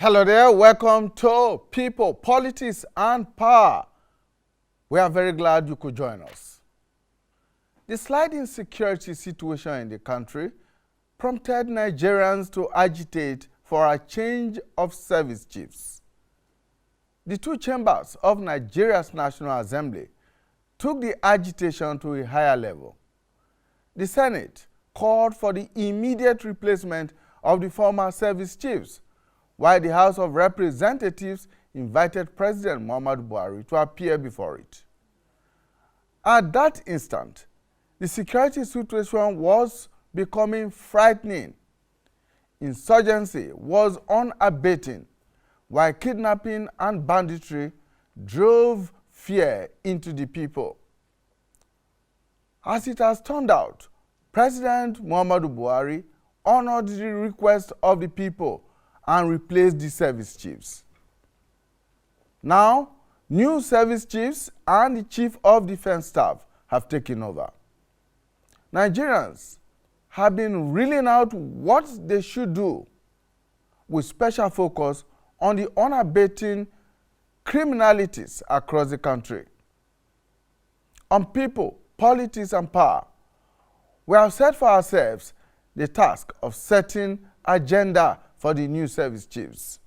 Hello there, welcome to People, Politics and Power. We are very glad you could join us. The sliding security situation in the country prompted Nigerians to agitate for a change of service chiefs. The two chambers of Nigeria's National Assembly took the agitation to a higher level. The Senate called for the immediate replacement of the former service chiefs, while the House of Representatives invited President Muhammadu Buhari to appear before it. At that instant, the security situation was becoming frightening. Insurgency was unabating, while kidnapping and banditry drove fear into the people. As it has turned out, President Muhammadu Buhari honored the request of the people and replaced the service chiefs. Now, new service chiefs and the Chief of Defense Staff have taken over. Nigerians have been reeling out what they should do, with special focus on the unabating criminalities across the country. On People, Politics and Power, we have set for ourselves the task of setting agenda for the new service chiefs.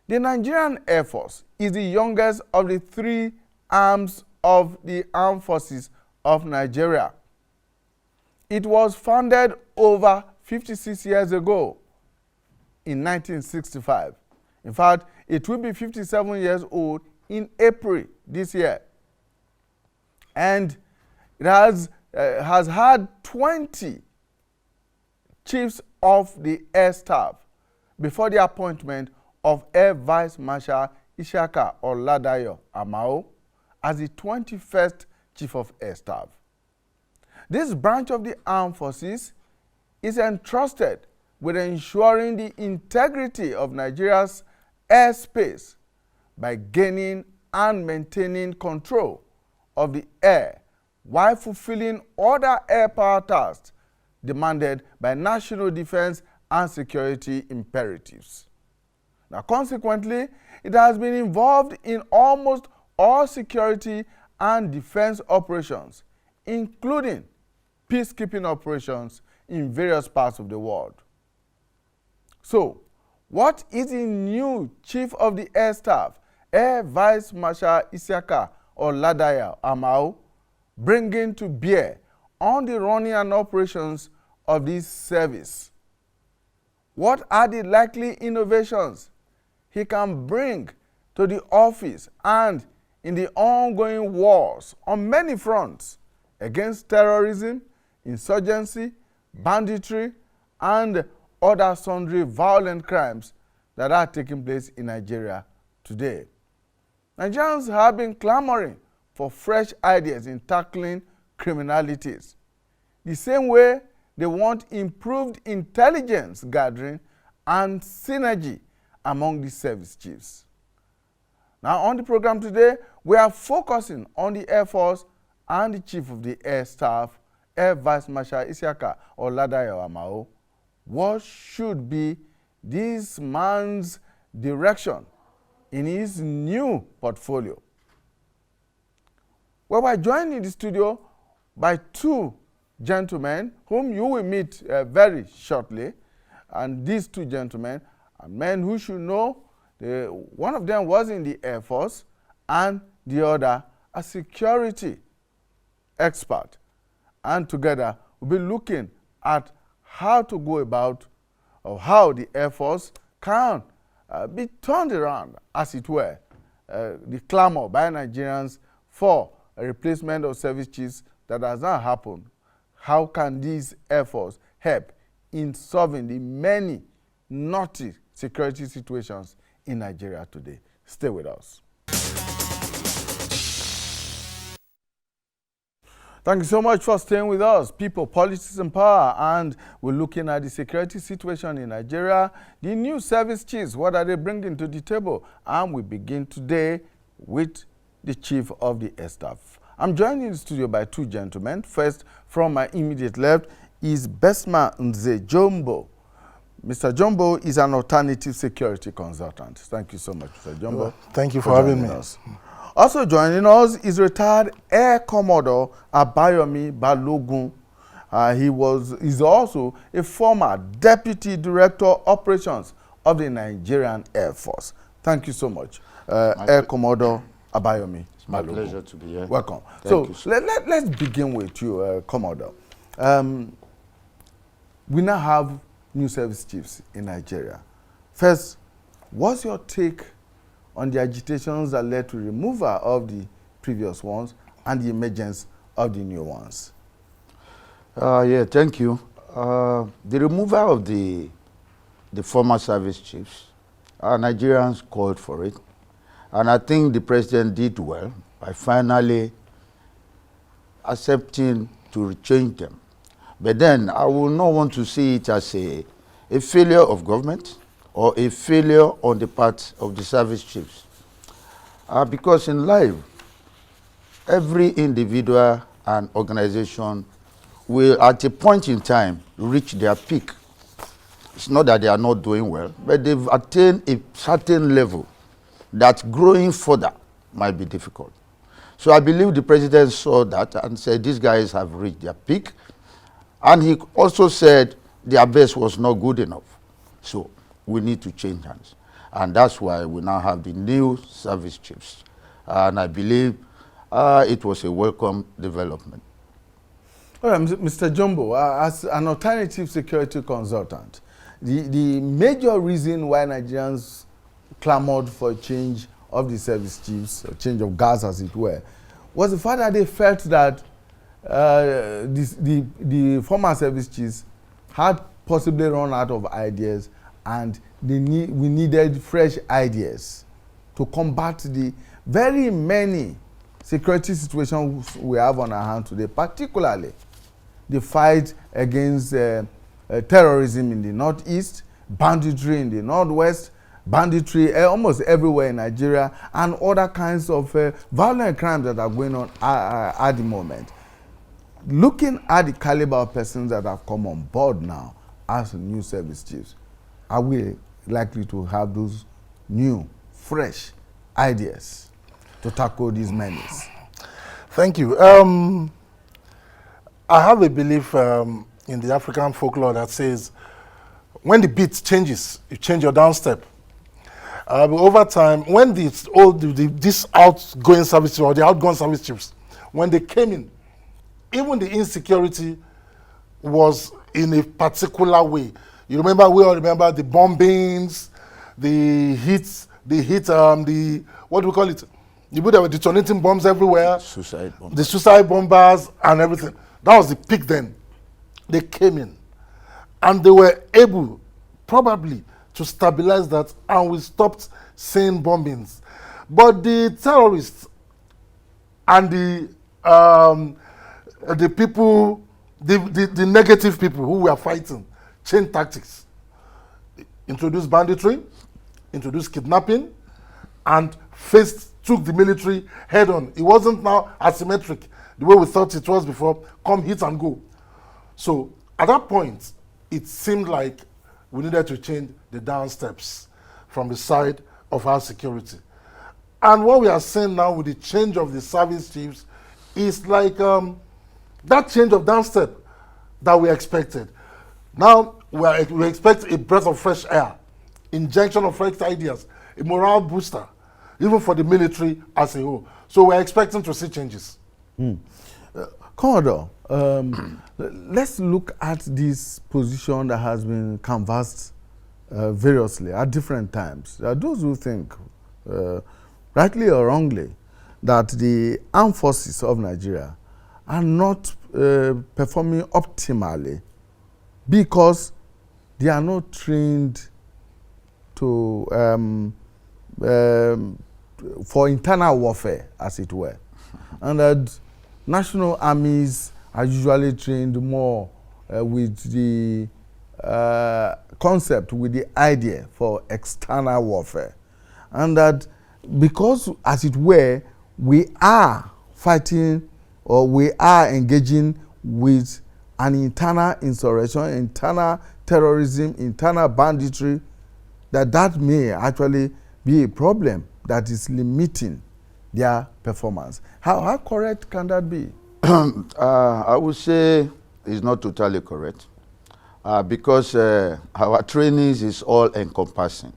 The Nigerian Air Force is the youngest of the three arms of the armed forces of Nigeria. It was founded over 56 years ago in 1965. In fact, it will be 57 years old in April this year. And it has had 20 chiefs of the Airstaff before the appointment of Air Vice Marshal Isiaka Amao as the 21st Chief of Airstaff. This branch of the armed forces is entrusted with ensuring the integrity of Nigeria's airspace by gaining and maintaining control of the air while fulfilling other air power tasks demanded by national defense and security imperatives. Now, consequently, it has been involved in almost all security and defense operations, including peacekeeping operations in various parts of the world. So, what is the new Chief of the Air Staff, Air Vice Marshal Isiaka Amao, bringing to bear on the running and operations of this service? What are the likely innovations he can bring to the office and in the ongoing wars on many fronts against terrorism, insurgency, banditry, and other sundry violent crimes that are taking place in Nigeria today? Nigerians have been clamoring for fresh ideas in tackling criminalities, the same way they want improved intelligence gathering and synergy among the service chiefs. Now, on the program today, we are focusing on the Air Force and the Chief of the Air Staff, Air Vice Marshal Isiaka Amao. What should be this man's direction in his new portfolio? We are joined in the studio by two gentlemen whom you will meet very shortly. And these two gentlemen are men who should know. One of them was in the Air Force and the other a security expert. And together we'll be looking at how to go about or how the Air Force can be turned around, as it were, the clamor by Nigerians for a replacement of service chiefs that has not happened. How can these Air Force help in solving the many naughty security situations in Nigeria today? Stay with us. Thank you so much for staying with us. People, Politics and Power, and we're looking at the security situation in Nigeria. The new service chiefs, what are they bringing to the table? And we begin today with the Chief of the Air Staff. I'm joined in the studio by two gentlemen. First, from my immediate left, is Besma Nze Jombo. Mr. Jumbo is an alternative security consultant. Thank you so much, Mr. Jumbo. Thank you for having me. Us. Also joining us is retired Air Commodore Abayomi Balogun. He's also a former Deputy Director Operations of the Nigerian Air Force. Thank you so much, Air Commodore Abayomi. It's my pleasure to be here. Welcome. Thank so let's begin with you, Commodore. We now have new service chiefs in Nigeria. First, what's your take on the agitations that led to removal of the previous ones and the emergence of the new ones? Yeah, thank you. The removal of the former service chiefs, Nigerians called for it. And I think the president did well by finally accepting to change them. But then I will not want to see it as a failure of government or a failure on the part of the service chiefs. Because in life, every individual and organization will at a point in time reach their peak. It's not that they are not doing well, but they've attained a certain level that growing further might be difficult. So I believe the president saw that and said these guys have reached their peak. And he also said their best was not good enough. So we need to change hands. And that's why we now have the new service chiefs. And I believe it was a welcome development. All right, Mr. Jumbo, as an alternative security consultant, the major reason why Nigerians clamored for a change of the service chiefs, a change of guards as it were, was the fact that they felt that the former service chiefs had possibly run out of ideas and we needed fresh ideas to combat the very many security situations we have on our hands today, particularly the fight against terrorism in the northeast, banditry in the northwest, banditry almost everywhere in Nigeria, and other kinds of violent crimes that are going on at the moment. Looking at the caliber of persons that have come on board now as new service chiefs, are we likely to have those new, fresh ideas to tackle these menaces? Thank you. I have a belief in the African folklore that says when the beat changes, you change your downstep. But over time, when these outgoing service chiefs or the outgoing service chiefs, when they came in, even the insecurity was in a particular way. We all remember the bombings, the hits, what do we call it? The people that were detonating bombs everywhere. Suicide bombers. The suicide bombers and everything. That was the peak then. They came in and they were able probably to stabilize that, and we stopped seeing bombings. But the terrorists and the people, the negative people who were fighting, changed tactics, introduced banditry, introduced kidnapping, and took the military head on. It wasn't now asymmetric, the way we thought it was before, come hit and go. So at that point, it seemed like we needed to change the downsteps from the side of our security. And what we are seeing now with the change of the service chiefs is like that change of downstep that we expected. Now we expect a breath of fresh air, injection of fresh ideas, a morale booster, even for the military as a whole. So we're expecting to see changes. Commodore, let's look at this position that has been canvassed variously at different times. There are those who think, rightly or wrongly, that the armed forces of Nigeria are not performing optimally because they are not trained to for internal warfare, as it were, and that national armies are usually trained more with the concept, with the idea for external warfare, and that because, as it were, we are fighting or we are engaging with an internal insurrection, internal terrorism, internal banditry, that may actually be a problem that is limiting their performance. How correct can that be? I would say it's not totally correct because our trainings is all encompassing.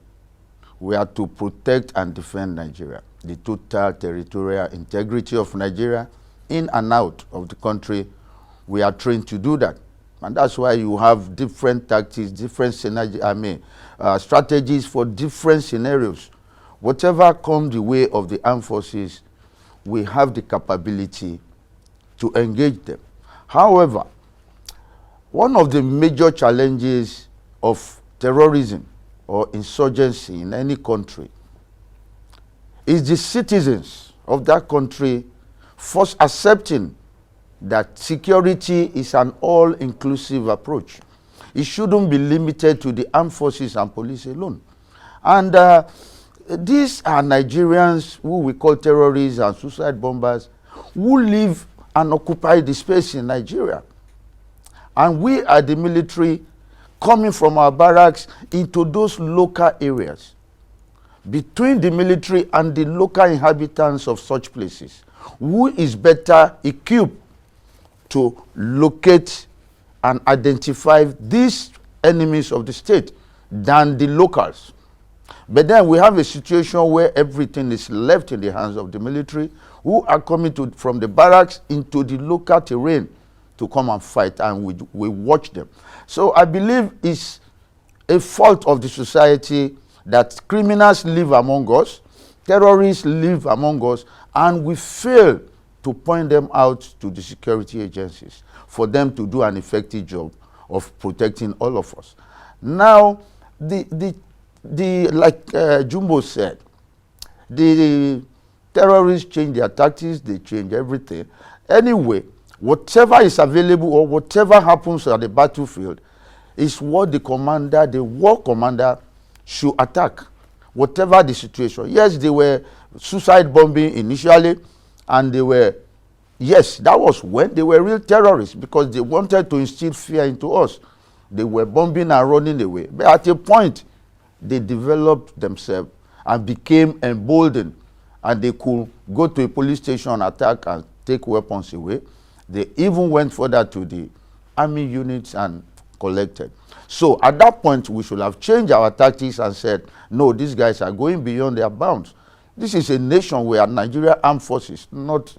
We are to protect and defend Nigeria, the total territorial integrity of Nigeria in and out of the country. We are trained to do that. And that's why you have different tactics, different strategies for different scenarios. Whatever comes the way of the armed forces, we have the capability to engage them. However, one of the major challenges of terrorism or insurgency in any country is the citizens of that country first accepting that security is an all-inclusive approach. It shouldn't be limited to the armed forces and police alone. And these are Nigerians who we call terrorists and suicide bombers who live and occupy the space in Nigeria. And we are the military coming from our barracks into those local areas. Between the military and the local inhabitants of such places, who is better equipped to locate and identify these enemies of the state than the locals? But then we have a situation where everything is left in the hands of the military, who are coming from the barracks into the local terrain to come and fight, and we watch them. So I believe it's a fault of the society that criminals live among us, terrorists live among us, and we fail to point them out to the security agencies for them to do an effective job of protecting all of us. Now, like Jumbo said, the terrorists change their tactics, they change everything. Anyway, whatever is available or whatever happens at the battlefield is what the commander, the war commander, should attack, whatever the situation. Yes, they were suicide bombing initially, and they were, yes, that was when they were real terrorists because they wanted to instill fear into us. They were bombing and running away. But at a point, they developed themselves and became emboldened, and they could go to a police station, attack, and take weapons away. They even went further to the army units and collected. So at that point, we should have changed our tactics and said, no, these guys are going beyond their bounds. This is a nation where Nigeria armed forces, not,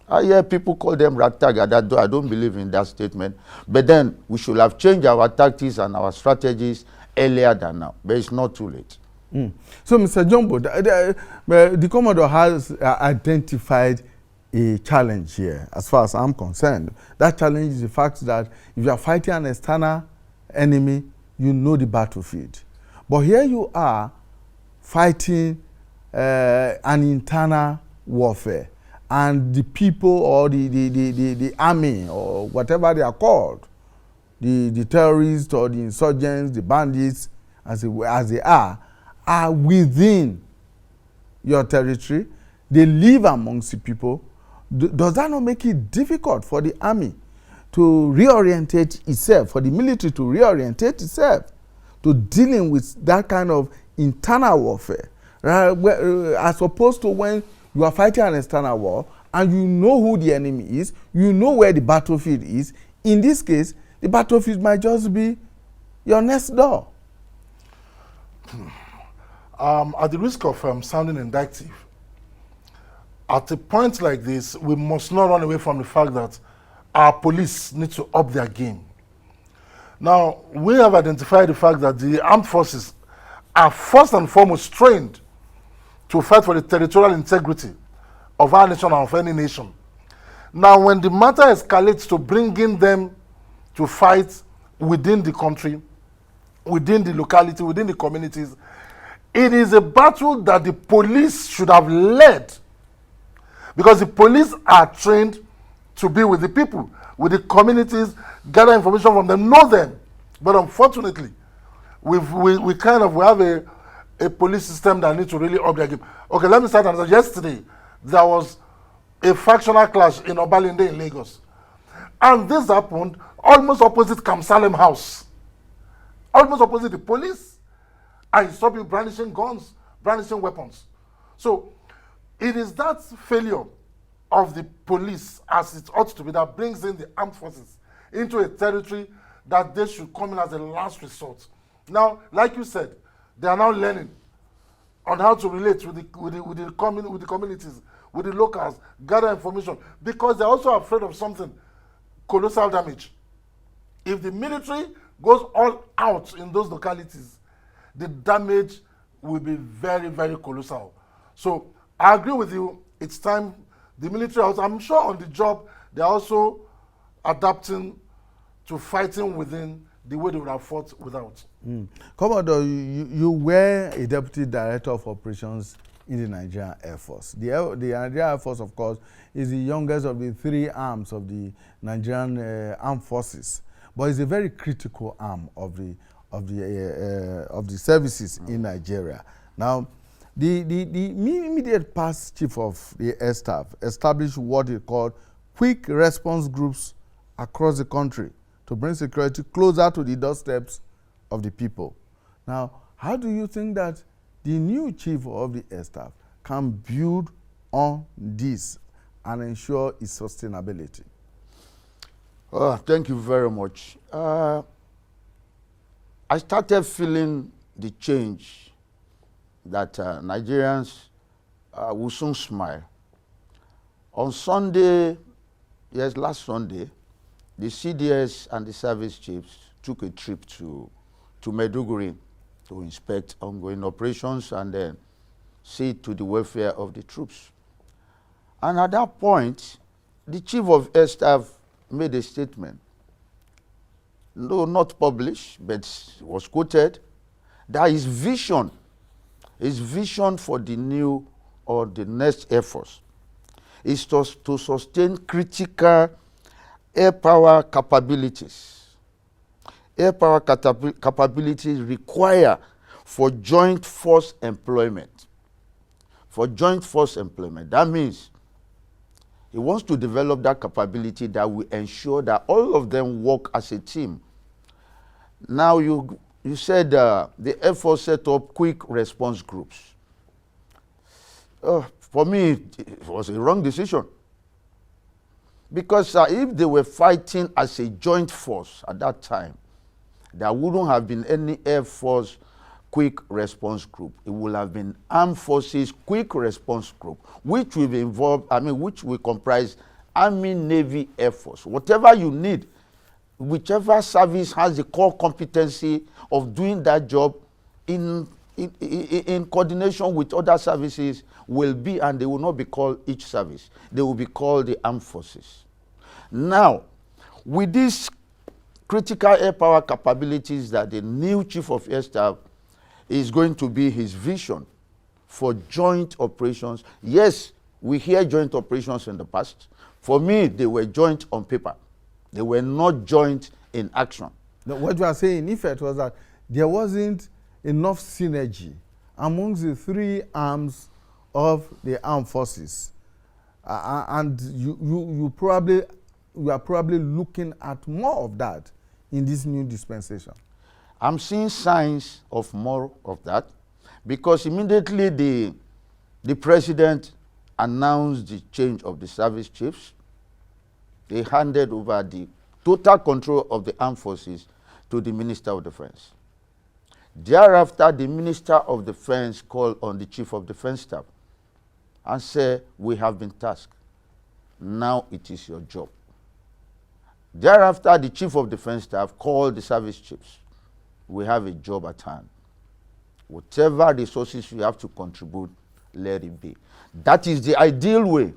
I hear people call them ragtag. I don't believe in that statement. But then we should have changed our tactics and our strategies earlier than now. But it's not too late. So, Mr. Jumbo, the Commodore has identified a challenge here, as far as I'm concerned. That challenge is the fact that if you are fighting an external enemy, you know the battlefield. But here you are fighting an internal warfare, and the people or the army or whatever they are called, the terrorists or the insurgents, the bandits, as they are within your territory. They live amongst the people. Does that not make it difficult for the army to reorientate itself, for the military to reorientate itself to dealing with that kind of internal warfare, as opposed to when you are fighting an external war and you know who the enemy is, you know where the battlefield is? In this case, the battlefield might just be your next door. At the risk of sounding indictive, at a point like this, we must not run away from the fact that our police need to up their game. Now, we have identified the fact that the armed forces are first and foremost trained to fight for the territorial integrity of our nation and of any nation. Now, when the matter escalates to bringing them to fight within the country, within the locality, within the communities, it is a battle that the police should have led, because the police are trained to be with the people, with the communities, gather information from them, know them. But unfortunately, we have a police system that needs to really up their game. Okay, let me start another. Yesterday, there was a factional clash in Obalende in Lagos. And this happened almost opposite Kamsalem House. almost opposite the police, and you saw people brandishing guns, brandishing weapons. So it is that failure of the police, as it ought to be, that brings in the armed forces into a territory that they should come in as a last resort. Now, like you said, they are now learning on how to relate with the communities, with the locals, gather information, because they're also afraid of something, colossal damage. If the military goes all out in those localities, the damage will be very, very colossal. So I agree with you. It's time the military also, I'm sure on the job, they're also adapting to fighting within the way they would have fought without. Commodore, you were a deputy director of operations in the Nigerian Air Force. The Nigerian Air Force, of course, is the youngest of the three arms of the Nigerian armed forces, but it's a very critical arm of the services in Nigeria. Now, the immediate past chief of the Airstaff established what he called quick response groups across the country to bring security closer to the doorsteps of the people. Now, how do you think that the new chief of the Airstaff can build on this and ensure its sustainability? Thank you very much. I started feeling the change that Nigerians will soon smile. On Sunday, yes, last Sunday, the CDS and the service chiefs took a trip to Maiduguri to inspect ongoing operations and then see to the welfare of the troops. And at that point, the chief of air staff made a statement, though not published, but was quoted, that his vision for the new or the next Air Force is to sustain critical air power capabilities. Air power capabilities require for joint force employment. For joint force employment, that means he wants to develop that capability that will ensure that all of them work as a team. Now, you said the Air Force set up quick response groups. For me, it was a wrong decision. Because if they were fighting as a joint force at that time, there wouldn't have been any Air Force quick response group. It would have been Armed Forces quick response group, which will be involved, which will comprise Army, Navy, Air Force. Whatever you need, whichever service has the core competency of doing that job in coordination with other services will be, and they will not be called each service. They will be called the Armed Forces. Now, with this critical air power capabilities that the new chief of air staff is going to be his vision for joint operations. Yes, we hear joint operations in the past. For me, they were joint on paper. They were not joint in action. No, what you are saying, in effect, was that there wasn't enough synergy amongst the three arms of the armed forces. And you are probably looking at more of that in this new dispensation. I'm seeing signs of more of that, because immediately the president announced the change of the service chiefs. They handed over the total control of the armed forces to the Minister of Defense. Thereafter, the Minister of Defense called on the Chief of Defense Staff and said, "We have been tasked. Now it is your job." Thereafter, the Chief of Defense Staff called the service chiefs. "We have a job at hand. Whatever resources you have to contribute, let it be." That is the ideal way.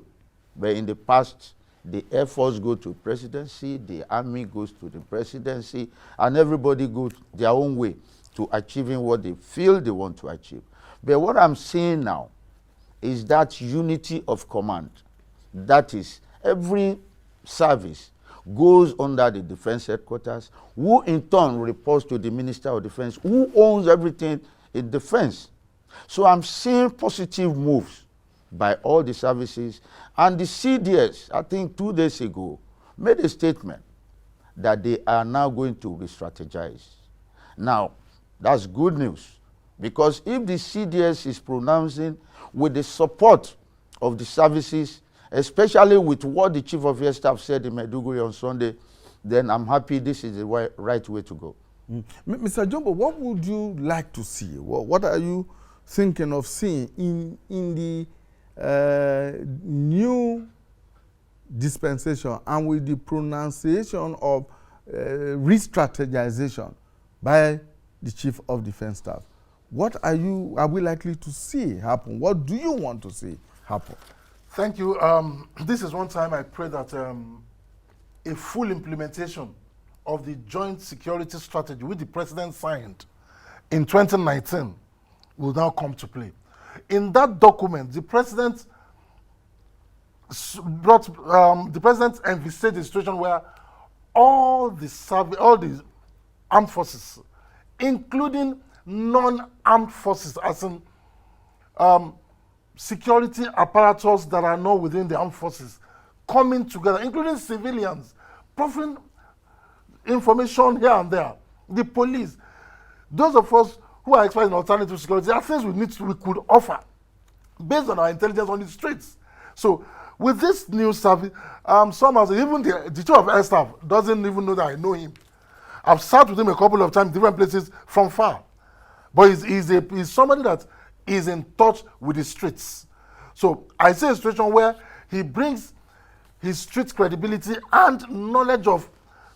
But in the past, the Air Force goes to presidency, the Army goes to the presidency, and everybody goes their own way to achieving what they feel they want to achieve. But what I'm seeing now is that unity of command. That is, every service goes under the defense headquarters, who in turn reports to the Minister of Defense, who owns everything in defense. So I'm seeing positive moves by all the services. And the CDS, I think 2 days ago, made a statement that they are now going to re-strategize. Now, that's good news, because if the CDS is pronouncing with the support of the services, especially with what the Chief of Airstaff said in Maiduguri on Sunday, then I'm happy this is the right way to go. Mr. Jumbo, what would you like to see? What are you thinking of seeing in the new dispensation and with the pronunciation of re-strategization by the Chief of Defense Staff? What are we likely to see happen? What do you want to see happen? Thank you. This is one time I pray that a full implementation of the joint security strategy which the president signed in 2019 will now come to play. In that document, the president envisaged a situation where all the armed forces, including non-armed forces, as in security apparatus that are not within the armed forces, coming together, including civilians, providing information here and there, the police, those of us who are experts in alternative security, there are things we could offer based on our intelligence on the streets. So with this new service, somehow even the Chief of Airstaff doesn't even know that I know him. I've sat with him a couple of times, different places from far. But he's somebody that is in touch with the streets. So I see a situation where he brings his street credibility and knowledge of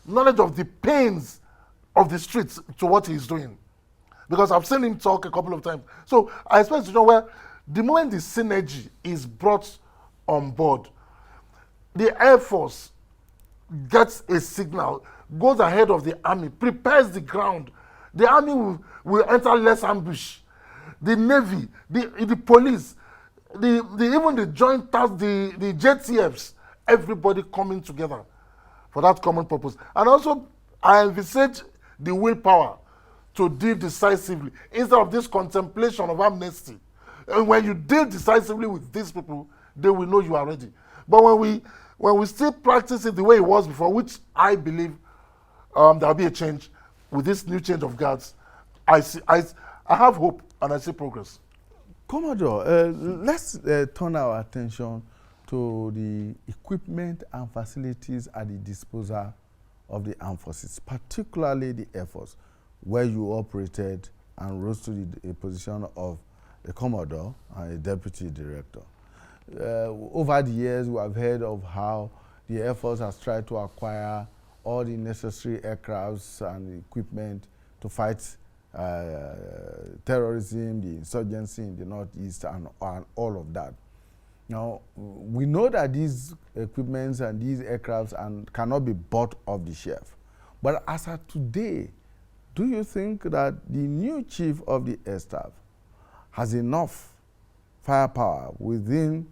the pains of the streets to what he's doing. Because I've seen him talk a couple of times. So I expect a situation where the moment the synergy is brought on board, the Air Force gets a signal, goes ahead of the army, prepares the ground. The army will enter less ambush. The Navy, the police, even the joint task, the JTFs, everybody coming together for that common purpose. And also, I envisage the willpower to deal decisively instead of this contemplation of amnesty. And when you deal decisively with these people, they will know you are ready. But when we still practice it the way it was before, which I believe there will be a change with this new change of guards, I have hope and I see progress. Commodore, let's turn our attention to the equipment and facilities at the disposal of the armed forces, particularly the Air Force, where you operated and rose to the position of a Commodore and a Deputy Director. Over the years, we have heard of how the Air Force has tried to acquire all the necessary aircrafts and equipment to fight terrorism, the insurgency in the Northeast, and all of that. Now, we know that these equipments and these aircrafts cannot be bought off the shelf. But as of today, do you think that the new Chief of the Air Staff has enough firepower within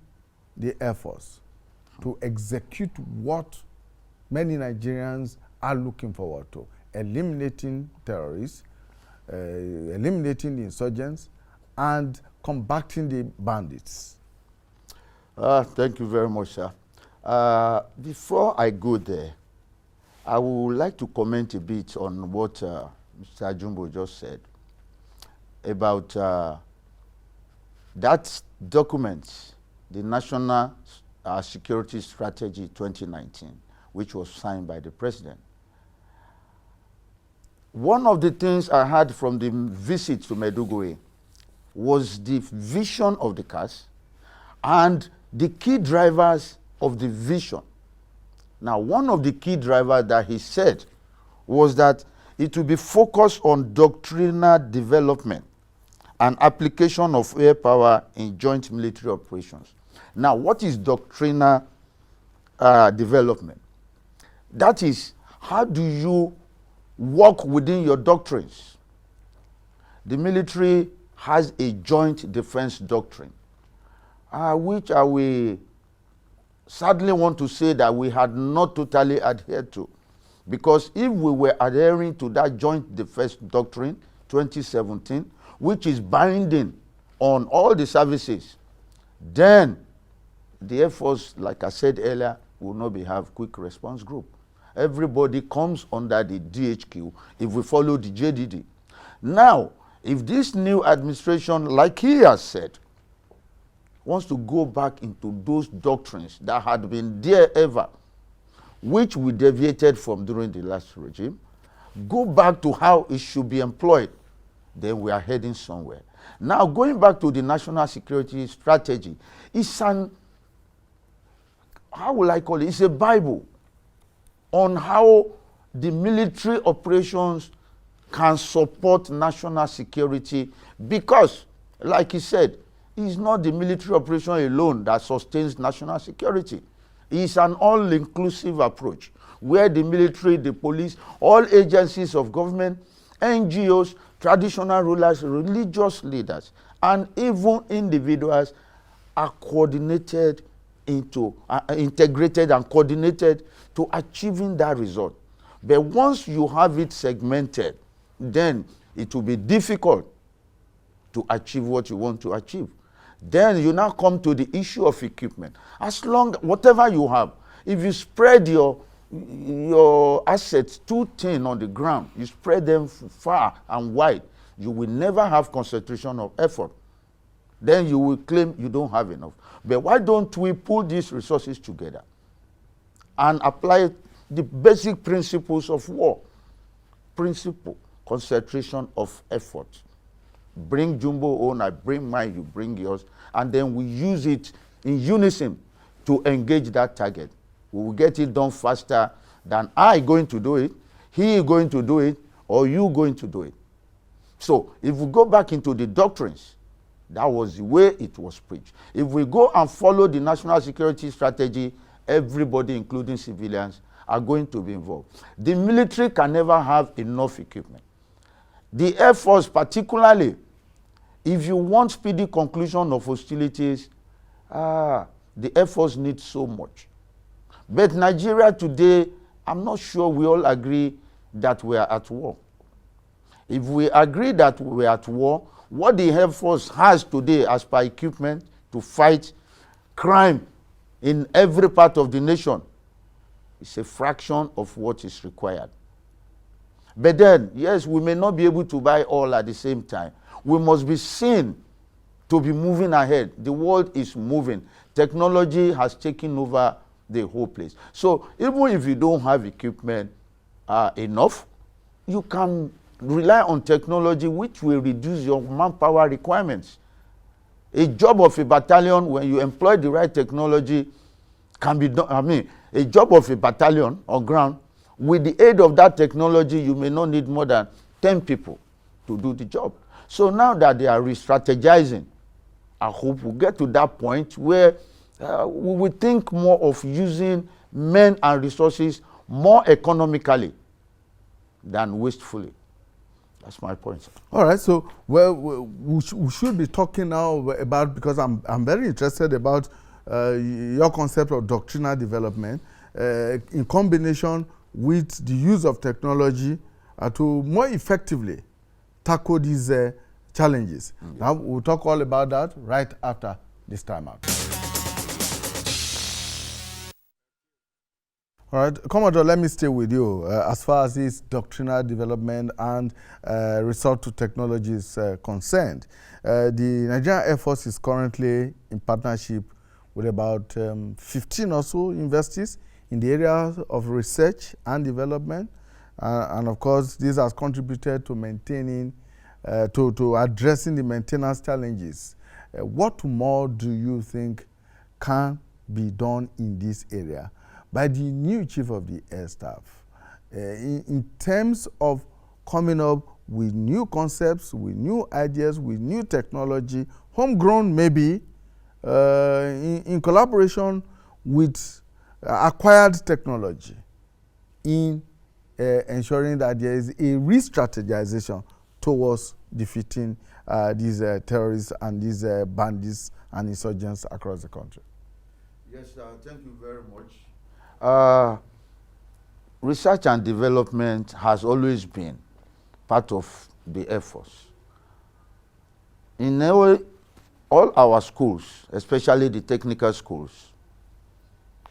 the Air Force to execute what many Nigerians are looking forward to: eliminating terrorists, eliminating the insurgents, and combating the bandits? Thank you very much, sir. Before I go there, I would like to comment a bit on what Mr. Jumbo just said about that document, the National Security Strategy 2019, which was signed by the President. One of the things I heard from the visit to Maiduguri was the vision of the CAS and the key drivers of the vision. Now, one of the key drivers that he said was that it will be focused on doctrinal development and application of air power in joint military operations. Now, what is doctrinal development? That is, how do you work within your doctrines? The military has a joint defense doctrine, which we sadly want to say that we had not totally adhered to. Because if we were adhering to that joint defense doctrine, 2017, which is binding on all the services, then the Air Force, like I said earlier, will not have quick response group. Everybody comes under the DHQ if we follow the JDD. Now, if this new administration, like he has said, wants to go back into those doctrines that had been there ever, which we deviated from during the last regime, go back to how it should be employed, then we are heading somewhere. Now, going back to the national security strategy, it's an, how will I call it? It's a Bible on how the military operations can support national security, because, like he said, it's not the military operation alone that sustains national security. It's an all-inclusive approach where the military, the police, all agencies of government, NGOs, traditional rulers, religious leaders, and even individuals are coordinated into, integrated and coordinated to achieving that result. But once you have it segmented, then it will be difficult to achieve what you want to achieve. Then you now come to the issue of equipment. As long, whatever you have, if you spread your assets too thin on the ground, you spread them far and wide, you will never have concentration of effort. Then you will claim you don't have enough. But why don't we pull these resources together and apply the basic principles of war? Principle, concentration of effort. Bring Jumbo own, I bring mine, you bring yours, and then we use it in unison to engage that target. We will get it done faster than I going to do it, he going to do it, or you going to do it. So if we go back into the doctrines, that was the way it was preached. If we go and follow the national security strategy, everybody, including civilians, are going to be involved. The military can never have enough equipment. The Air Force, particularly, if you want speedy conclusion of hostilities, the Air Force needs so much. But Nigeria today, I'm not sure we all agree that we are at war. If we agree that we are at war, what the Air Force has today as per equipment to fight crime in every part of the nation is a fraction of what is required. But then, yes, we may not be able to buy all at the same time. We must be seen to be moving ahead. The world is moving. Technology has taken over the whole place. So even if you don't have equipment enough, you can rely on technology which will reduce your manpower requirements. A job of a battalion, when you employ the right technology, can be done. A job of a battalion on ground, with the aid of that technology, you may not need more than 10 people to do the job. So now that they are re-strategizing, I hope we'll get to that point where we will think more of using men and resources more economically than wastefully. That's my point. All right, so we should be talking now about, because I'm very interested about your concept of doctrinal development in combination with the use of technology to more effectively tackle these challenges. Mm-hmm. Now we'll talk all about that right after this time out. All right, Commodore, let me stay with you. As far as this doctrinal development and resort to technology is concerned, the Nigerian Air Force is currently in partnership with about 15 or so universities in the area of research and development. And of course, this has contributed to maintaining, to addressing the maintenance challenges. What more do you think can be done in this area by the new chief of the Airstaff in terms of coming up with new concepts, with new ideas, with new technology, homegrown maybe, in collaboration with acquired technology, in ensuring that there is a re-strategization towards defeating these terrorists and these bandits and insurgents across the country? Yes, thank you very much. Research and development has always been part of the Air Force. In all our schools, especially the technical schools,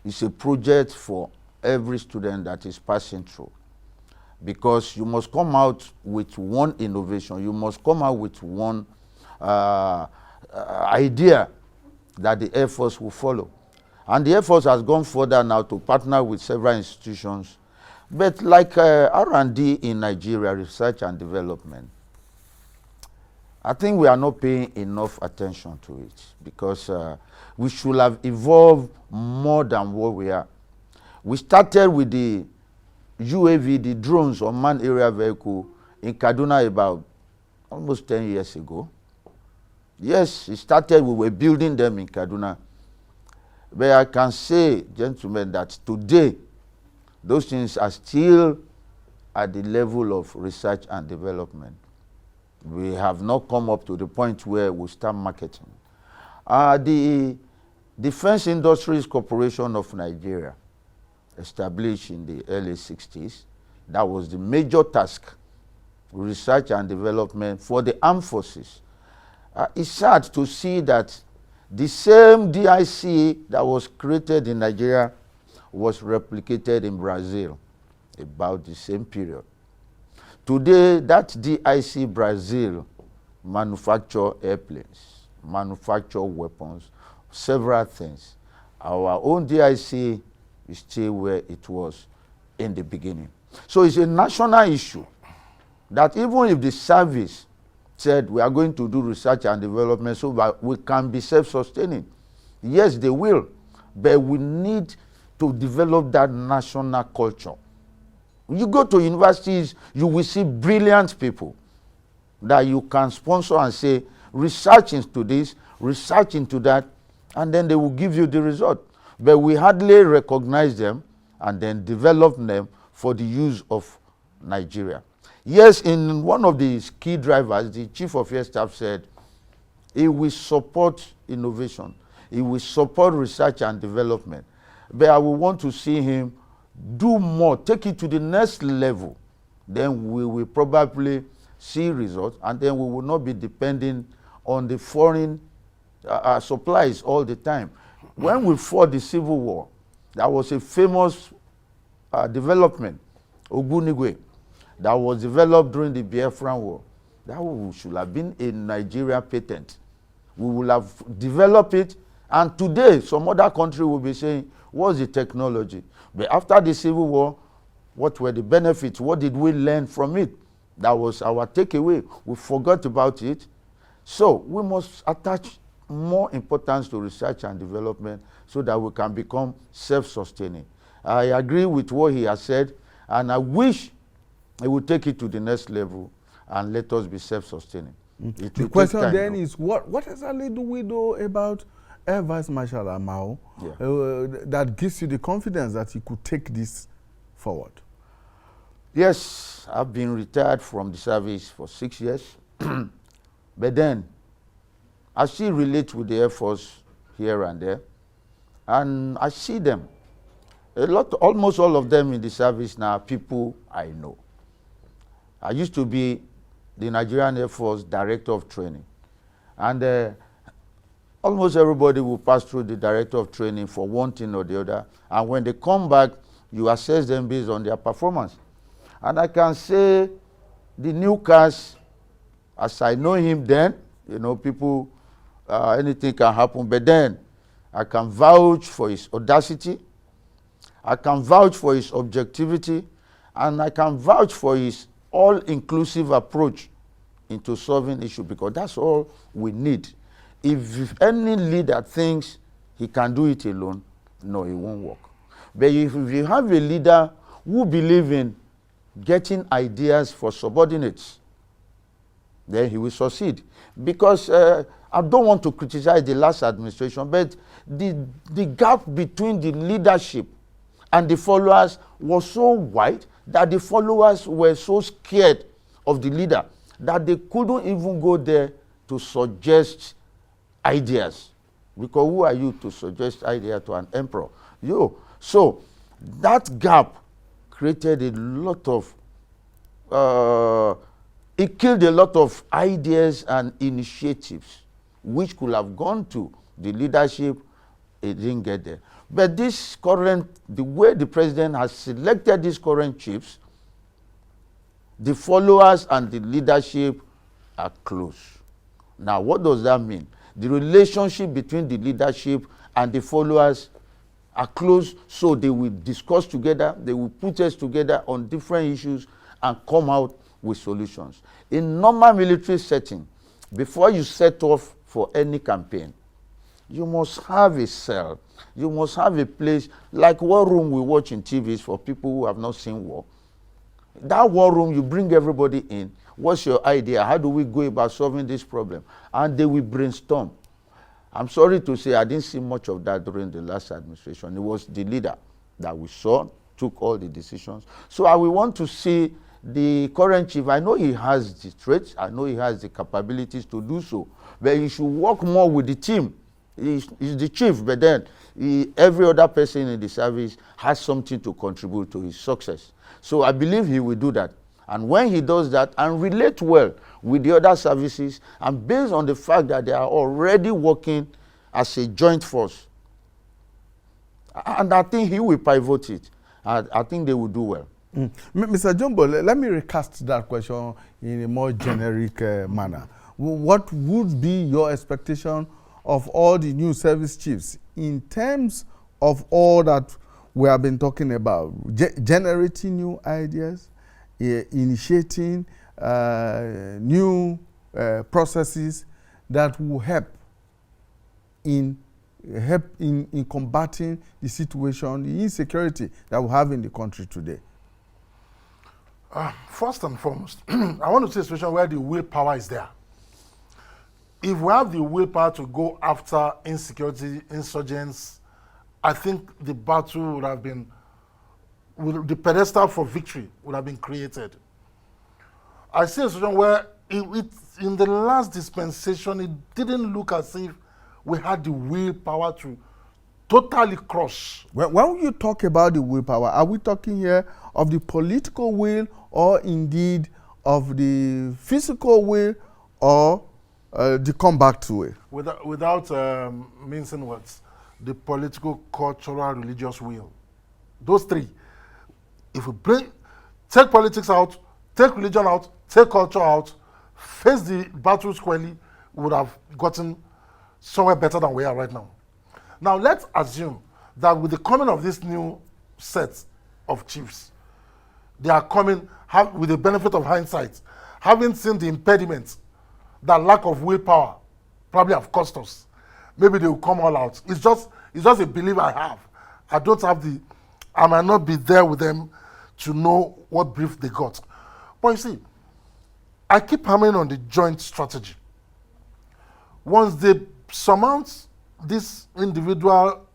it's a project for every student that is passing through. because you must come out with one innovation. You must come out with one idea that the Air Force will follow. And the Air Force has gone further now to partner with several institutions. But like R&D in Nigeria, research and development, I think we are not paying enough attention to it, because we should have evolved more than what we are. We started with the UAV, the drones, unmanned aerial vehicle, in Kaduna about almost 10 years ago. Yes, it started, we were building them in Kaduna. But I can say, gentlemen, that today, those things are still at the level of research and development. We have not come up to the point where we start marketing. The Defense Industries Corporation of Nigeria, established in the early 60s, that was the major task, research and development for the armed forces. It's sad to see that the same DIC that was created in Nigeria was replicated in Brazil about the same period. Today, that DIC Brazil manufacture airplanes, manufacture weapons, several things. Our own DIC is still where it was in the beginning. So it's a national issue that even if the service said we are going to do research and development so that we can be self-sustaining, yes, they will, but we need to develop that national culture. You go to universities, you will see brilliant people that you can sponsor and say, research into this, research into that, and then they will give you the result. But we hardly recognize them and then develop them for the use of Nigeria. Yes, in one of the key drivers, the Chief of Airstaff said, he will support innovation. He will support research and development. But I will want to see him do more, take it to the next level. Then we will probably see results, and then we will not be depending on the foreign supplies all the time. When we fought the Civil War, that was a famous development, Ogunigwe, that was developed during the Biafran War. That should have been a Nigeria patent. We will have developed it, and today some other country will be saying, what's the technology? But after the Civil War, what were the benefits? What did we learn from it? That was our takeaway. We forgot about it. So we must attach more importance to research and development so that we can become self-sustaining. I agree with what he has said, and I wish he would take it to the next level and let us be self-sustaining. The question then is, what exactly do we do about Air Vice Marshal Amao that gives you the confidence that he could take this forward? Yes, I've been retired from the service for 6 years. But then, I still relate with the Air Force here and there. And I see them. Almost all of them in the service now, people I know. I used to be the Nigerian Air Force Director of Training. And almost everybody will pass through the Director of Training for one thing or the other. And when they come back, you assess them based on their performance. And I can say the new cast, as I know him then, you know, people, anything can happen. But then I can vouch for his audacity. I can vouch for his objectivity. And I can vouch for his all-inclusive approach into solving issues, because that's all we need. If any leader thinks he can do it alone, no, it won't work. But if you have a leader who believes in getting ideas for subordinates, then he will succeed. Because I don't want to criticize the last administration, but the gap between the leadership and the followers was so wide that the followers were so scared of the leader that they couldn't even go there to suggest ideas. Because who are you to suggest idea to an emperor? You. So that gap created a lot of, it killed a lot of ideas and initiatives which could have gone to the leadership. It didn't get there. But this current, the way the president has selected these current chiefs, The followers and the leadership are close. Now, what does that mean? The relationship between the leadership and the followers are close, so they will discuss together, they will put us together on different issues and come out with solutions. In normal military setting, before you set off for any campaign, you must have a cell, you must have a place, like war room we watch in TVs for people who have not seen war. That war room, you bring everybody in. What's your idea? How do we go about solving this problem? And they will brainstorm. I'm sorry to say I didn't see much of that during the last administration. It was the leader that we saw took all the decisions. So I will want to see the current chief. I know he has the traits, I know he has the capabilities to do so, but he should work more with the team. He's the chief, but then every other person in the service has something to contribute to his success. So I believe he will do that. And when he does that and relate well with the other services, and based on the fact that they are already working as a joint force, and I think he will pivot it, I think they will do well. Mr. Jumbo, let me recast that question in a more generic manner. What would be your expectation of all the new service chiefs in terms of all that we have been talking about? Generating new ideas, initiating new processes that will help in combating the situation, the insecurity that we have in the country today. First and foremost, I want to see a situation where the willpower is there. If we have the willpower to go after insecurity, insurgents, I think the battle would have been, the pedestal for victory would have been created. I see a situation where in the last dispensation, it didn't look as if we had the willpower to totally crush. When you talk about the willpower, are we talking here of the political will, or indeed of the physical will, or the comeback to it? Without mincing words, the political, cultural, religious will. Those three. If we take politics out, take religion out, take culture out, face the battle squarely, we would have gotten somewhere better than we are right now. Now let's assume that with the coming of this new set of chiefs, they are coming with the benefit of hindsight, having seen the impediments that lack of willpower probably have cost us. Maybe they will come all out. It's just a belief I have. I might not be there with them to know what brief they got. But you see, I keep hammering on the joint strategy. Once they surmount this individual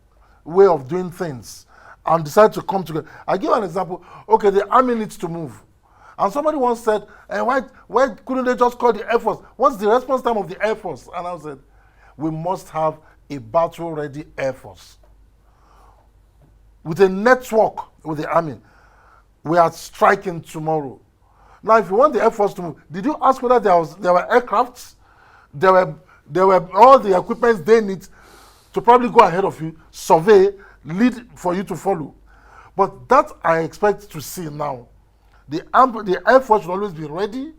way of doing things and decide to come together. I give an example. Okay, the army needs to move. And somebody once said, why couldn't they just call the Air Force? What's the response time of the Air Force? And I said, we must have a battle-ready Air Force. With a network with the army, we are striking tomorrow. Now, if you want the Air Force to move, did you ask whether there were aircrafts? There were all the equipment they need to probably go ahead of you, survey, lead for you to follow. But that I expect to see now. The Air Force should always be ready,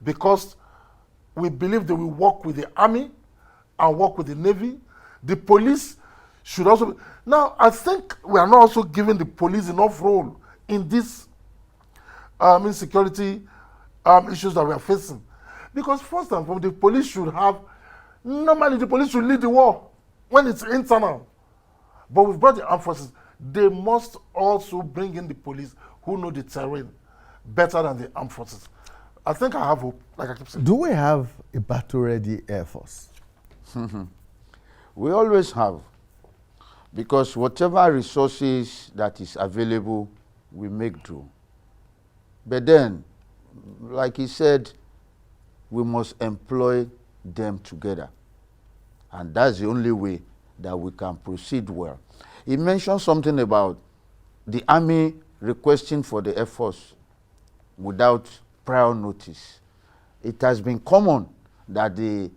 because we believe they will work with the army and work with the Navy. The police should also be. Now, I think we are not also giving the police enough role in these insecurity issues that we are facing. Because first and foremost, the police should have, normally the police should lead the war when it's internal. But we've brought the armed forces. They must also bring in the police who know the terrain better than the armed forces. I think I have hope, like I keep saying. Do we have a battle-ready Air Force? We always have, because whatever resources that is available, we make do. But then, like he said, we must employ them together. And that's the only way that we can proceed well. He mentioned something about the army requesting for the Air Force without prior notice. It has been common that the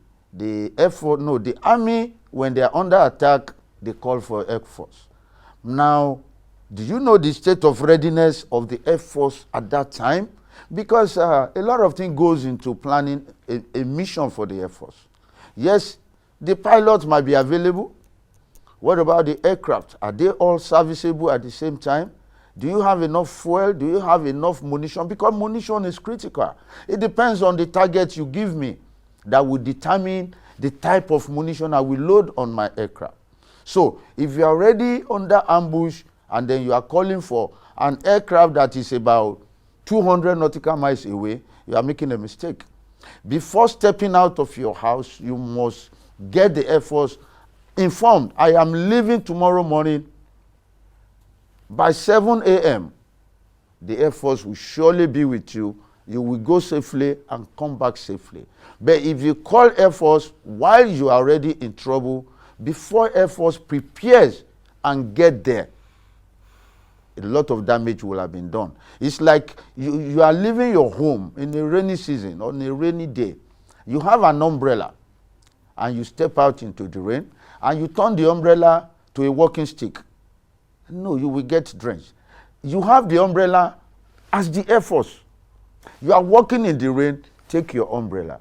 army, when they are under attack, they call for Air Force. Now, do you know the state of readiness of the Air Force at that time? Because a lot of things goes into planning a mission for the Air Force. Yes, the pilots might be available. What about the aircraft? Are they all serviceable at the same time? Do you have enough fuel? Do you have enough munition? Because munition is critical. It depends on the target you give me that will determine the type of munition I will load on my aircraft. So if you are already under ambush and then you are calling for an aircraft that is about 200 nautical miles away, you are making a mistake. Before stepping out of your house, you must get the Air Force informed. I am leaving tomorrow morning. By 7 a.m., the Air Force will surely be with you. You will go safely and come back safely. But if you call Air Force while you are already in trouble, before Air Force prepares and get there, a lot of damage will have been done. It's like you are leaving your home in a rainy season, on a rainy day. You have an umbrella and you step out into the rain and you turn the umbrella to a walking stick. No, you will get drenched. You have the umbrella as the Air Force. You are walking in the rain, take your umbrella.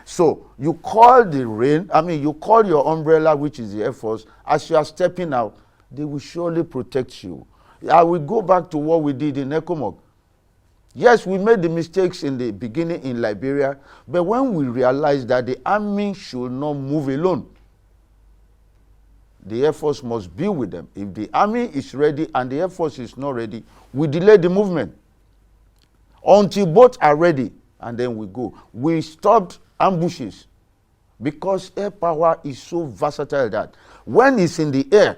So you call the rain, you call your umbrella, which is the Air Force, as you are stepping out, they will surely protect you. I will go back to what we did in Ecomog. Yes, we made the mistakes in the beginning in Liberia, but when we realized that the army should not move alone, the Air Force must be with them. If the army is ready and the Air Force is not ready, we delay the movement until both are ready, and then we go. We stopped ambushes because air power is so versatile that when it's in the air,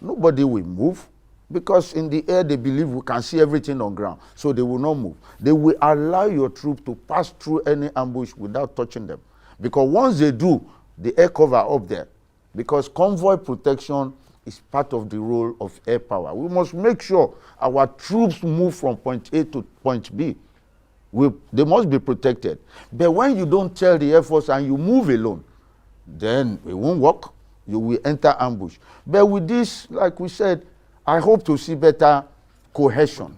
nobody will move, because in the air they believe we can see everything on ground, so they will not move. They will allow your troop to pass through any ambush without touching them, because once they do, the air cover up there, because convoy protection is part of the role of air power. We must make sure our troops move from point A to point B. They must be protected. But when you don't tell the Air Force and you move alone, then it won't work. You will enter ambush. But with this, like we said, I hope to see better cohesion,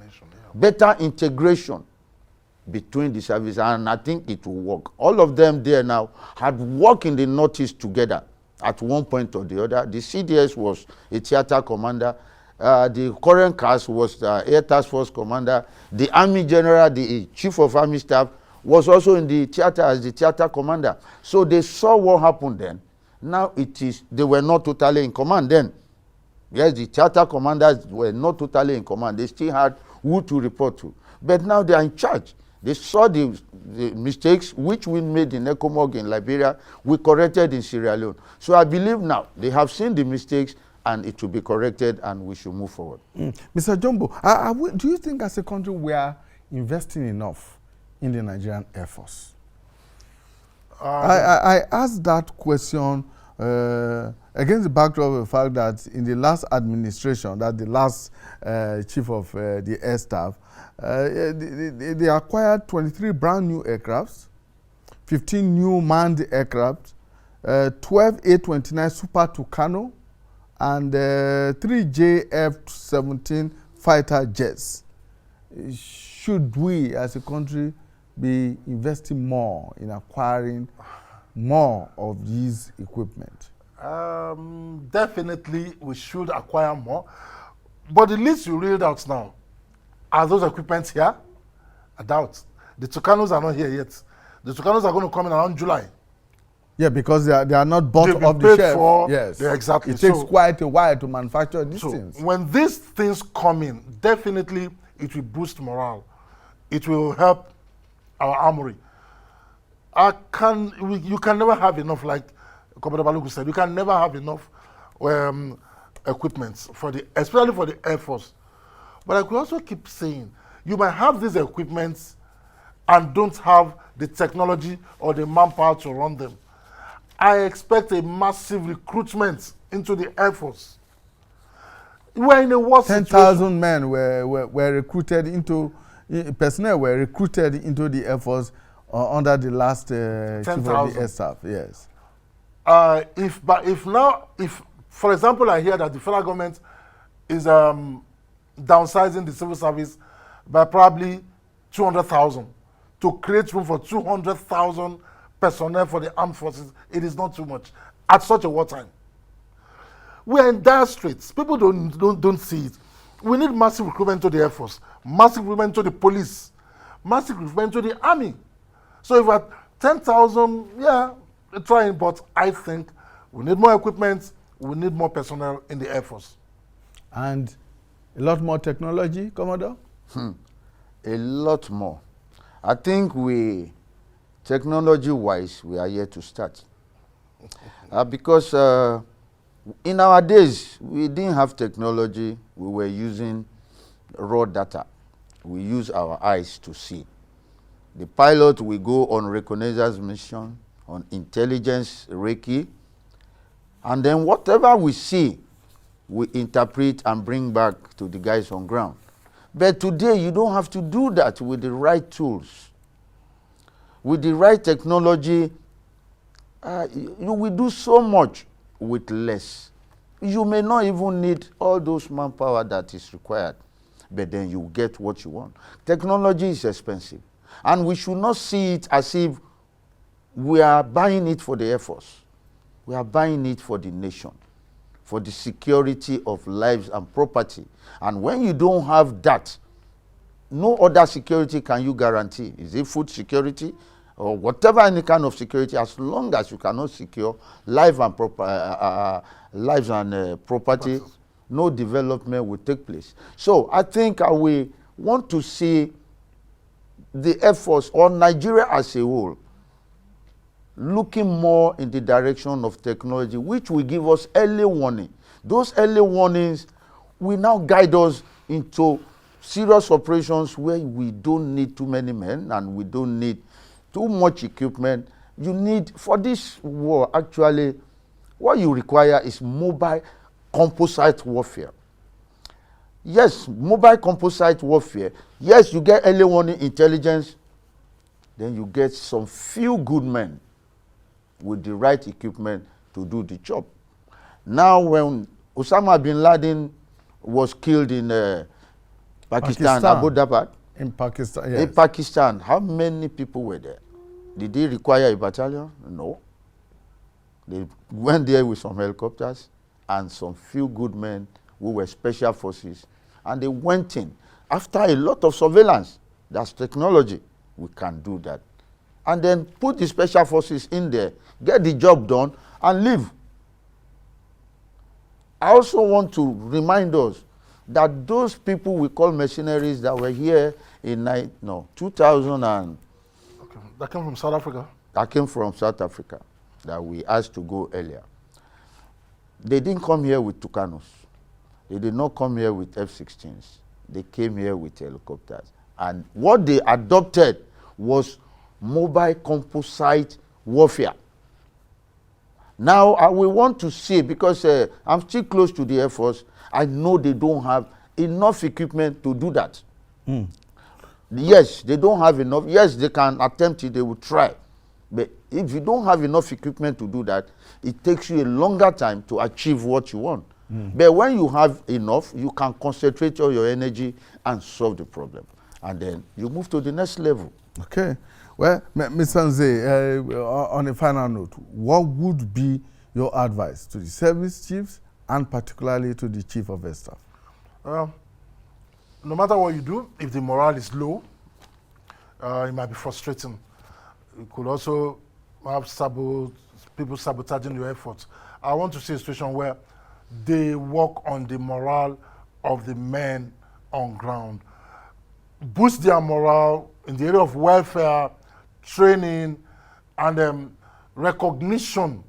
better integration between the services, and I think it will work. All of them there now had worked in the Northeast together at one point or the other. The CDS was a theater commander. The current cast was the Air Task Force commander. The Army General, the Chief of Army Staff, was also in the theater as the theater commander. So they saw what happened then. Now they were not totally in command then. Yes, the theater commanders were not totally in command. They still had who to report to. But now they are in charge. They saw the mistakes which we made in Ecomog in Liberia, we corrected in Sierra Leone. So I believe now they have seen the mistakes and it will be corrected and we should move forward. Mr. Jumbo, do you think as a country we are investing enough in the Nigerian Air Force? I asked that question against the backdrop of the fact that in the last administration, that the last chief of the Airstaff, they acquired 23 brand new aircrafts, 15 new manned aircraft, 12 A-29 Super Tucano, and 3 JF-17 fighter jets. Should we as a country be investing more in acquiring more of these equipment? Definitely we should acquire more. But the list you read out now, are those equipments here? I doubt. The Tucanos are not here yet. The Tucanos are going to come in around July. Yeah, because they are not bought off the shelf. Yes, yeah, exactly. It takes quite a while to manufacture these things. When these things come in, definitely it will boost morale. It will help our armory. You can never have enough, like Commander Balogun said, you can never have enough equipment, especially for the Air Force. But I could also keep saying, you might have these equipments and don't have the technology or the manpower to run them. I expect a massive recruitment into the Air Force. We're in a war situation. 10,000 men were recruited into, personnel were recruited into the Air Force under the last chief of the Air Staff. Yes. If, for example, I hear that the federal government is downsizing the civil service by probably 200,000 to create room for 200,000 personnel for the armed forces. It is not too much at such a wartime. We are in dire straits. People don't see it. We need massive recruitment to the Air Force, massive recruitment to the police, massive recruitment to the army. So if we're 10,000, yeah, we're trying, but I think we need more equipment, we need more personnel in the Air Force. And a lot more technology, Commodore? A lot more. I think technology-wise, we are yet to start. Because in our days, we didn't have technology. We were using raw data. We use our eyes to see. The pilot will go on reconnaissance mission, on intelligence recce, and then whatever we see, we interpret and bring back to the guys on ground. But today, you don't have to do that with the right tools. With the right technology, you will do so much with less. You may not even need all those manpower that is required, but then you get what you want. Technology is expensive, and we should not see it as if we are buying it for the Air Force. We are buying it for the nation, for the security of lives and property. And when you don't have that, no other security can you guarantee. Is it food security or whatever any kind of security? As long as you cannot secure lives and property, no development will take place. So I think we want to see the Air Force or Nigeria as a whole looking more in the direction of technology, which will give us early warning. Those early warnings will now guide us into serious operations where we don't need too many men and we don't need too much equipment. You need, for this war, actually, what you require is mobile composite warfare. Yes, mobile composite warfare. Yes, you get early warning intelligence, then you get some few good men with the right equipment to do the job. Now, when Osama bin Laden was killed in Pakistan, Abbottabad. In Pakistan, yes. In Pakistan, how many people were there? Did they require a battalion? No. They went there with some helicopters and some few good men who were special forces, and they went in. After a lot of surveillance, that's technology, we can do that. And then put the special forces in there, get the job done, and leave. I also want to remind us that those people we call mercenaries that were here in 2000 and... Okay. That came from South Africa? That came from South Africa, that we asked to go earlier. They didn't come here with Tucanos. They did not come here with F-16s. They came here with helicopters. And what they adopted was mobile composite warfare. Now, we want to see, because I'm still close to the Air Force, I know they don't have enough equipment to do that. Yes, they don't have enough. Yes, they can attempt it, they will try. But if you don't have enough equipment to do that, it takes you a longer time to achieve what you want. But when you have enough, you can concentrate all your energy and solve the problem. And then you move to the next level. Okay. Well, Mr. Nze, on a final note, what would be your advice to the service chiefs and particularly to the Chief of Airstaff? No matter what you do, if the morale is low, it might be frustrating. It could also have people sabotaging your efforts. I want to see a situation where they work on the morale of the men on ground. Boost their morale in the area of welfare, training, and recognition.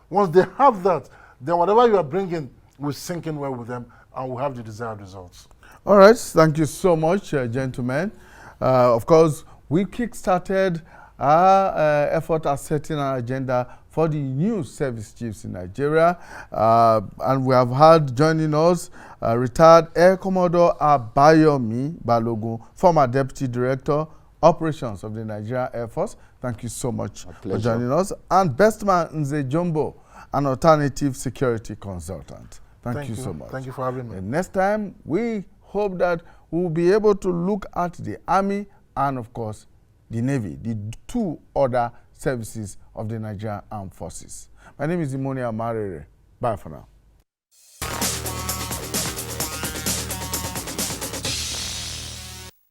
Once they have that, then whatever you are bringing will sink in well with them and will have the desired results. All right, thank you so much, gentlemen. Of course, we kick-started our effort at setting an agenda for the new service chiefs in Nigeria. And we have had joining us retired Air Commodore Abayomi Balogun, former Deputy Director, Operations of the Nigeria Air Force. Thank you so much for joining us. And Bestman Nze Jumbo, an alternative security consultant. Thank you so much. Thank you for having me. And next time, we hope that we will be able to look at the Army and of course the Navy, the two other services of the Nigerian Armed Forces. My name is Imoni Amarere. Bye for now.